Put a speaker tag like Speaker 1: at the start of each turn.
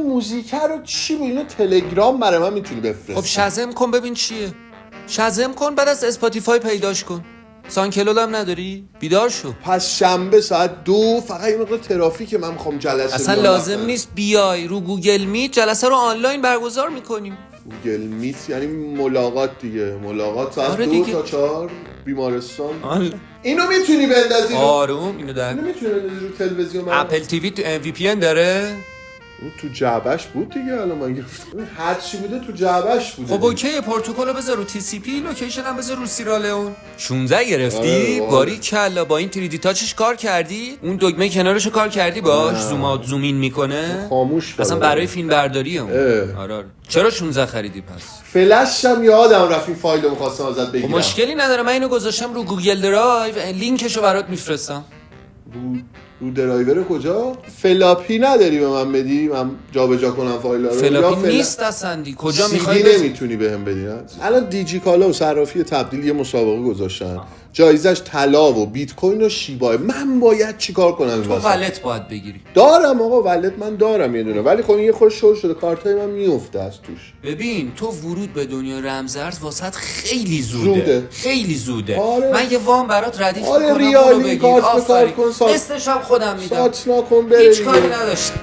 Speaker 1: موزیک رو چی بود؟ اینو تلگرام برای من میتونی بفرستی؟
Speaker 2: خب شزم کن ببین چیه. شزم کن بعد از اسپاتیفای پیداش کن. سانکلود هم نداری؟ بیدار شو.
Speaker 1: پس شنبه ساعت 2 فقط یه مقدار ترافیکه، من میخوام جلسه
Speaker 2: اصلا لازم نیست بیای، رو گوگل میت جلسه رو آنلاین برگزار میکنیم.
Speaker 1: گوگل میت یعنی ملاقات دیگه، ملاقات ساعت 2 تا 4 بیمارستان. اینو میتونی بندازی
Speaker 2: آروم اینو در
Speaker 1: اینو میتونی بندازی رو تلویزیون؟
Speaker 2: اپل تیوی تو ام وی پی ان داره؟
Speaker 1: اون تو جعبش بود دیگه، الان من گفتم هر چی بوده تو جعبش بوده.
Speaker 2: خب اوکی، پروتکلو بذار رو تی سی پی، لوکیشن هم بذار رو سیرالئون. 16 گرفتی؟ باری کلا با این 3D تاچش کار کردی؟ اون دکمه کنارشو کار کردی باش؟ زوم اوت زوم این میکنه؟
Speaker 1: خاموش
Speaker 2: اصلا برای فیلم برداری هم. آره. چرا 16 خریدی پس؟
Speaker 1: فلش هم یادم رفت این فایل رو می‌خواستم ازت بگیرم.
Speaker 2: مشکلی نداره، من اینو گذاشتم رو گوگل درایو، لینکشو برات میفرستم.
Speaker 1: رو درایور کجا؟ فلاپی نداری به من بدی؟ من جابجا کنم فایل رو.
Speaker 2: فلاپی نیست اصلا دی. کجا میخوای
Speaker 1: نمیتونی بهم بدی؟ الان دیجی کالا و صرافی تبدیل یه مسابقه گذاشتن. جایزش طلا و بیت کوین و شیبا. من باید چیکار کنم؟
Speaker 2: تو ولت باید بگیری.
Speaker 1: دارم آقا، ولت من دارم یه دونه، ولی خب این یه خود شل شده، کارتای من میفته از توش.
Speaker 2: ببین تو ورود به دنیای رمزارز واسط خیلی زوده. خیلی زوده.
Speaker 1: آره.
Speaker 2: من یه وام برات ردیف
Speaker 1: آره
Speaker 2: میکنم،
Speaker 1: ریالی کارت به کارت کن،
Speaker 2: قسطش هم خودم میدم.
Speaker 1: سات نکن بره
Speaker 2: هیچ کاری نداشت.